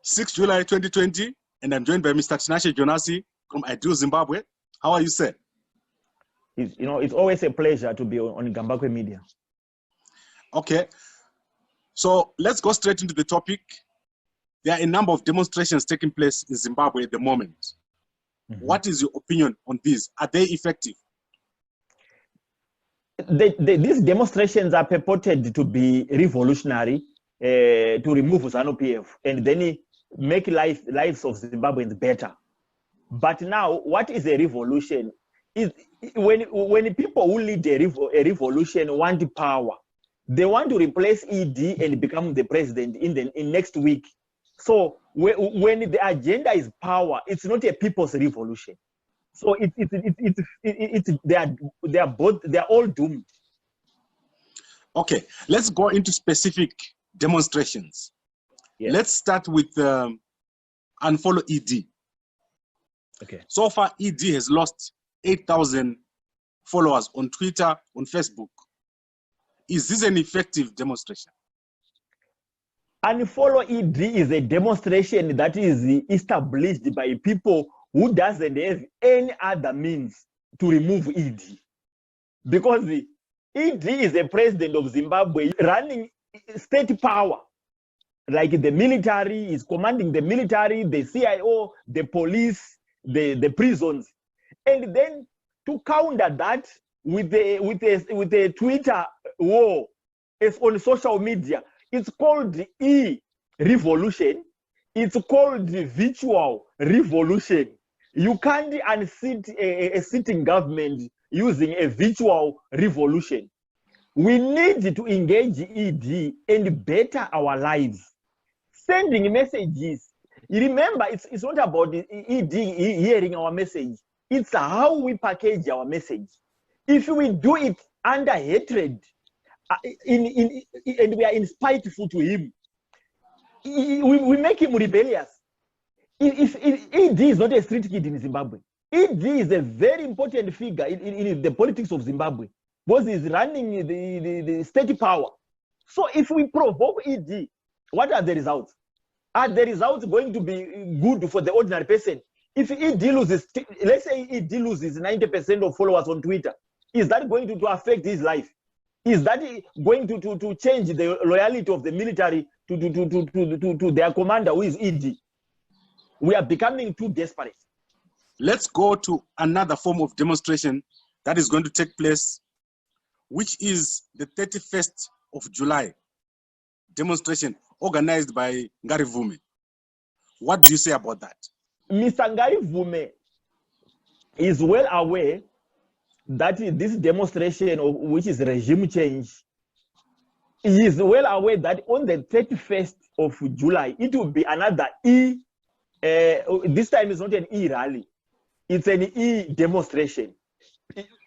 6 July 2020, and I'm joined by Mr. Tinashe Jonas from Ideal Zimbabwe. How are you, sir? It's always a pleasure to be on Gambakwe Media. Okay, so let's go straight into the topic. There are a number of demonstrations taking place in Zimbabwe at the moment. Mm-hmm. What is your opinion on these? Are they effective? These demonstrations are purported to be revolutionary, to remove ZANU-PF and then make lives of Zimbabweans better. But now, what is a revolution? Is when people who lead a revolution want power, they want to replace ED and become the president in next week. So when the agenda is power, it's not a people's revolution. So they are all doomed. Okay, let's go into specific demonstrations. Yes. Let's start with Unfollow ED. Okay. So far, ED has lost 8,000 followers on Twitter, on Facebook. Is this an effective demonstration? Unfollow ED is a demonstration that is established by people who doesn't have any other means to remove ED. Because ED is the president of Zimbabwe running state power. Like the military is commanding the military, the CIO, the police, the prisons. And then to counter that with a Twitter war, it's on social media. It's called e-revolution. It's called virtual revolution. You can't unseat a sitting government using a virtual revolution. We need to engage ED and better our lives. Sending messages. Remember, it's not about ED hearing our message. It's how we package our message. If we do it under hatred, and we are spiteful to him, we make him rebellious. If ED is not a street kid in Zimbabwe, ED is a very important figure in the politics of Zimbabwe because he's running the state power. So if we provoke ED, what are the results? Are the results going to be good for the ordinary person? If ED loses, let's say ED loses 90% of followers on Twitter, is that going to affect his life? Is that going to change the loyalty of the military to their commander, who is ED? We are becoming too desperate. Let's go to another form of demonstration that is going to take place, which is the 31st of July demonstration organized by Ngarivume. What do you say about that? Mr. Ngarivume is well aware that this demonstration, which is regime change, he is well aware that on the 31st of July, it will be another this time it's not an rally, it's an demonstration.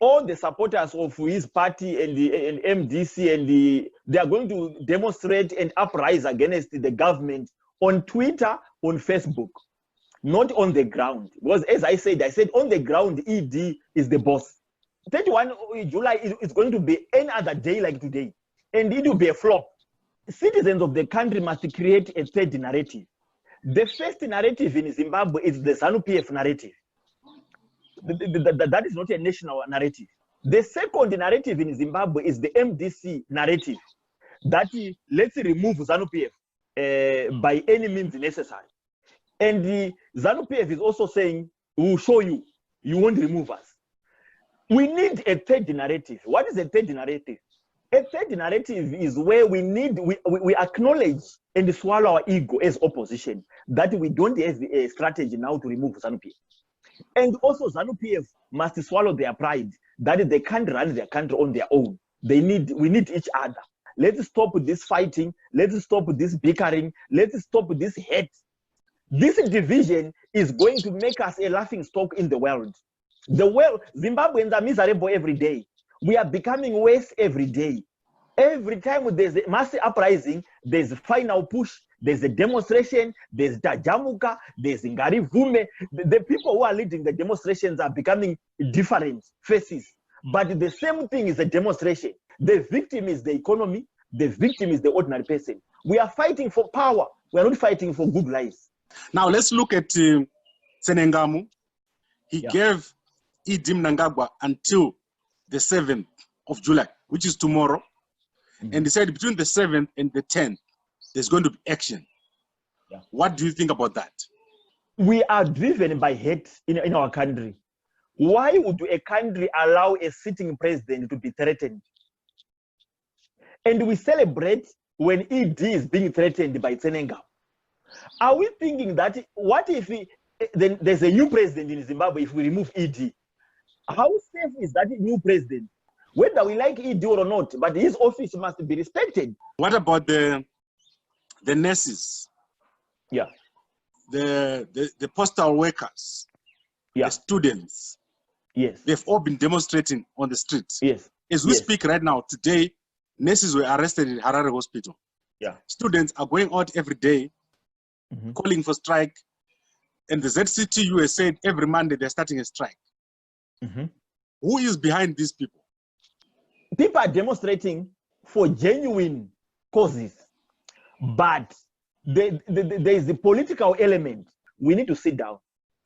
All the supporters of his party and MDC they are going to demonstrate and uprise against the government on Twitter, on Facebook, not on the ground. Because as I said on the ground, ED is the boss. 31 July is going to be any other day like today, and it will be a flop. Citizens of the country must create a third narrative. The first narrative in Zimbabwe is the ZANU-PF narrative. That is not a national narrative. The second narrative in Zimbabwe is the MDC narrative, that let's remove ZANU-PF by any means necessary. And the ZANU-PF is also saying, we will show you, you won't remove us. We need a third narrative. What is a third narrative? A third narrative is where we acknowledge and swallow our ego as opposition, that we don't have a strategy now to remove ZANU-PF. And also ZANU-PF must swallow their pride, that they can't run their country on their own. We need each other. Let's stop this fighting. Let's stop this bickering. Let's stop this hate. This division is going to make us a laughing stock in the world. Zimbabweans are miserable every day. We are becoming worse every day. Every time there's a mass uprising, there's a final push, there's a demonstration, there's Tajamuka, there's Ngarivume. The people who are leading the demonstrations are becoming different faces. But the same thing is a demonstration. The victim is the economy, the victim is the ordinary person. We are fighting for power. We are not fighting for good lives. Now let's look at Senengamu. He gave Mnangagwa until the 7th of July, which is tomorrow. And he said between the 7th and the 10th, there's going to be action. What do you think about that? We are driven by hate in our country. Why would a country allow a sitting president to be threatened? And we celebrate when ED is being threatened by Senengamu. Are we thinking that, what if then there's a new president in Zimbabwe if we remove ED? How safe is that new president? Whether we like ED or not, but his office must be respected. What about the nurses? Yeah. The postal workers, the students. Yes. They've all been demonstrating on the streets. Yes. As we speak right now, today, nurses were arrested in Harare hospital. Yeah. Students are going out every day, calling for strike. And the ZCTU has said every Monday they're starting a strike. Who is behind these people? People are demonstrating for genuine causes, but there is the political element. We need to sit down.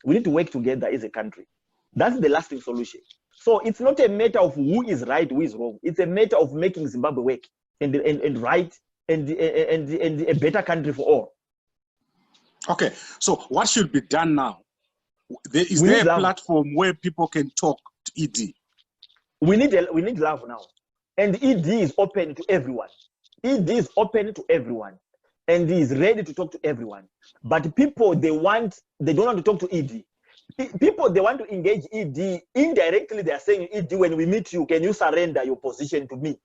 We need to work together as a country. That's the lasting solution. So it's not a matter of who is right, who is wrong. It's a matter of making Zimbabwe work and right and a better country for all. Okay, so what should be done now? Is there a platform where people can talk to ED? We need love now. And ED is open to everyone. ED is open to everyone. And he is ready to talk to everyone. But people, they don't want to talk to ED. People, they want to engage ED. Indirectly, they are saying, ED, when we meet you, can you surrender your position to me?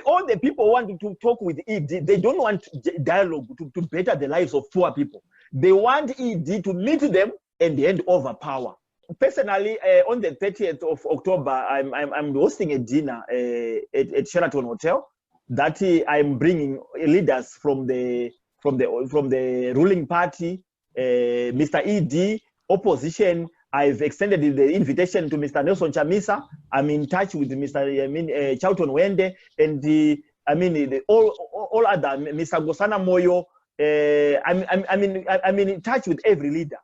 All the people want to talk with ED. They don't want dialogue to better the lives of poor people. They want ED to meet them and hand over power. Personally, on the 30th of October, I'm hosting a dinner at Sheraton Hotel that I'm bringing leaders from the ruling party, Mr. ED, opposition. I've extended the invitation to Mr. Nelson Chamisa. I'm in touch with Mr. Chauton Wende and all other, Mr. Gosana Moyo. I'm in touch with every leader.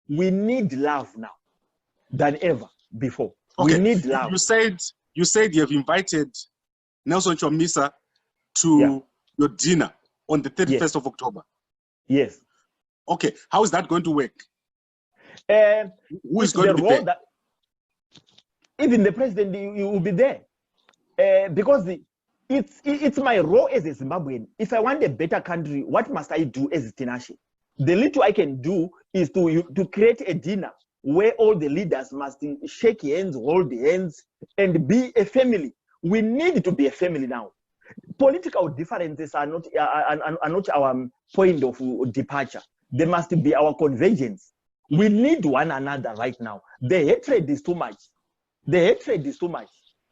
We need love now than ever before. Okay. We need love. You said you have invited Nelson Chamisa to your dinner on the 31st of October. Yes. Okay. How is that going to work? Who is going to be there? Even the president will be there. Because it's my role as a Zimbabwean. If I want a better country, what must I do as Tinashe? The little I can do is to create a dinner where all the leaders must shake hands, hold hands, and be a family. We need to be a family now. Political differences are not our point of departure. They must be our convergence. We need one another right now. The hatred is too much. The hatred is too much.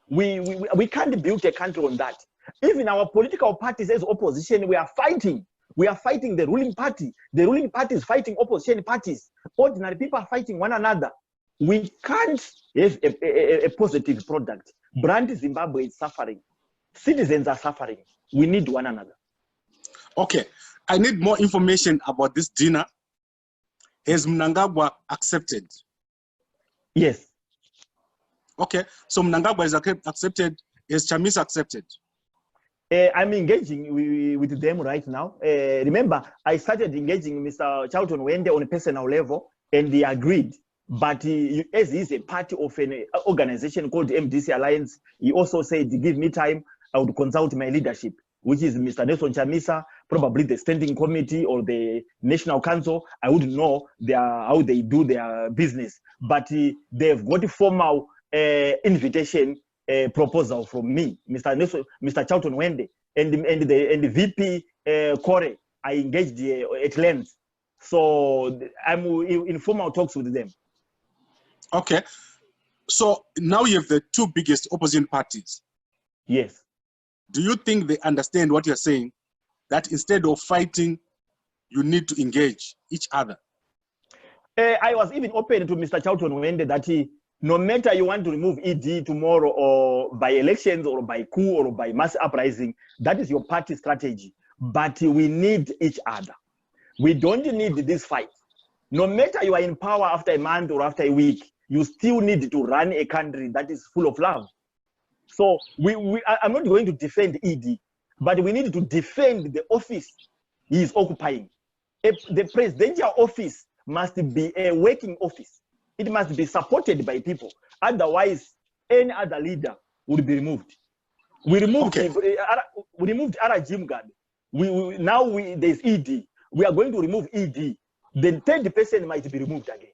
We can't build a country on that. Even our political parties as opposition, we are fighting. We are fighting the ruling party. The ruling party is fighting opposition parties. Ordinary people are fighting one another. We can't have a positive product. Brand Zimbabwe is suffering. Citizens are suffering. We need one another. Okay. I need more information about this dinner. Has Mnangagwa accepted? Yes. Okay. So Mnangagwa is accepted. Has Chamisa accepted? I'm engaging with them right now. Remember, I started engaging Mr. Charlton Wende on a personal level, and they agreed. But as he's a part of an organization called MDC Alliance, he also said, give me time, I would consult my leadership, which is Mr. Nelson Chamisa, probably the standing committee or the National Council. I wouldn't know how they do their business. But they've got a formal invitation proposal from me, Mr. Charlton Wende, and the VP Kore. I engaged at length. So I'm in formal talks with them. Okay. So now you have the two biggest opposition parties. Yes. Do you think they understand what you're saying? That instead of fighting, you need to engage each other? I was even open to Mr. Charlton Wende that no matter you want to remove ED tomorrow or by elections or by coup or by mass uprising, that is your party strategy. but we need each other. We don't need this fight. No matter you are in power after a month or after a week, you still need to run a country that is full of love. So I'm not going to defend ED, but we need to defend the office he is occupying. The presidential office must be a working office. It must be supported by people. Otherwise, any other leader would be removed. We removed we removed Jim Guard. Now there's ED. We are going to remove ED. The third person might be removed again.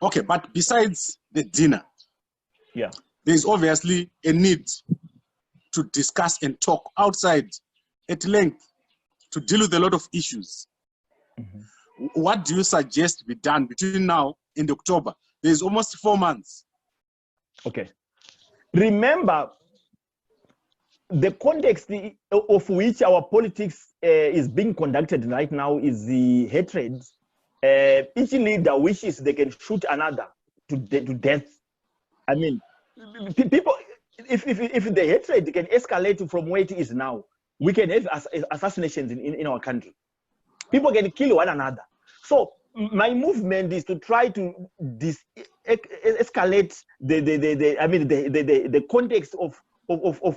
Okay, but besides the dinner, yeah, there's obviously a need to discuss and talk outside at length to deal with a lot of issues. Mm-hmm. What do you suggest be done between now and October? There's almost 4 months. Okay. Remember, the context of which our politics is being conducted right now is the hatred. Each leader wishes they can shoot another to death. I mean, people, if the hatred can escalate from where it is now, we can have assassinations in our country. People can kill one another. So my movement is to try to escalate the context of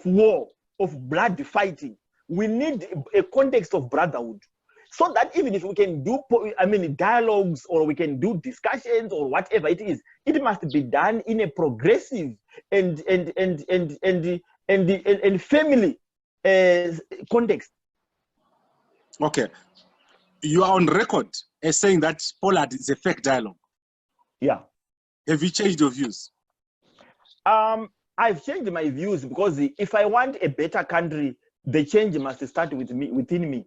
war, of blood fighting. We need a context of brotherhood, so that even if we can do dialogues or we can do discussions or whatever it is, it must be done in a progressive and family context. Okay, you are on record as saying that Pollard is a fake dialogue. Yeah. Have you changed your views? I've changed my views because if I want a better country, the change must start within me.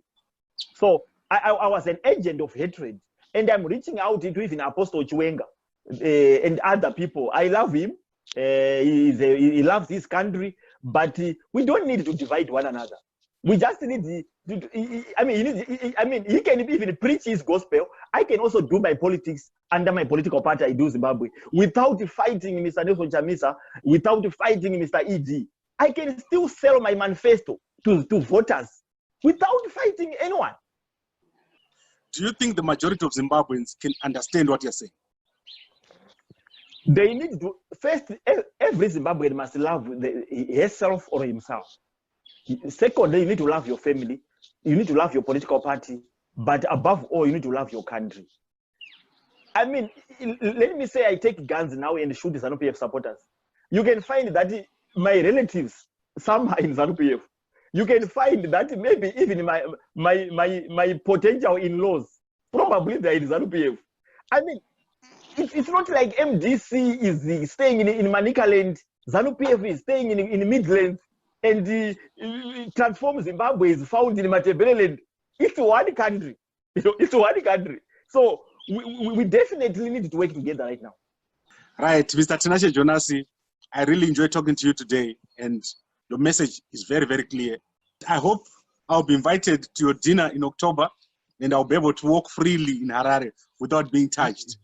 So I was an agent of hatred, and I'm reaching out to even Apostle Chiwenga and other people. I love him. He loves his country, but we don't need to divide one another. We just need he can even preach his gospel. I can also do my politics under my political party. I do Zimbabwe without fighting Mr. Nelson Chamisa, without fighting Mr. ED. I can still sell my manifesto to voters without fighting anyone. Do you think the majority of Zimbabweans can understand what you're saying? They need to, first, every Zimbabwean must love herself or himself. Secondly, you need to love your family. You need to love your political party. But above all, you need to love your country. I mean, let me say I take guns now and shoot the ZANU-PF supporters. You can find that my relatives, some are in ZANU-PF. You can find that maybe even my potential in-laws, probably they're in ZANU-PF. I mean, it's not like MDC is staying in Manicaland, ZANU-PF is staying in Midland, and the Transform Zimbabwe is found in Matebeleland. It's one country. It's one country. So we definitely need to work together right now. Right, Mr. Tinashe Jonas, I really enjoyed talking to you today, and your message is very, very clear. I hope I'll be invited to your dinner in October, and I'll be able to walk freely in Harare without being touched.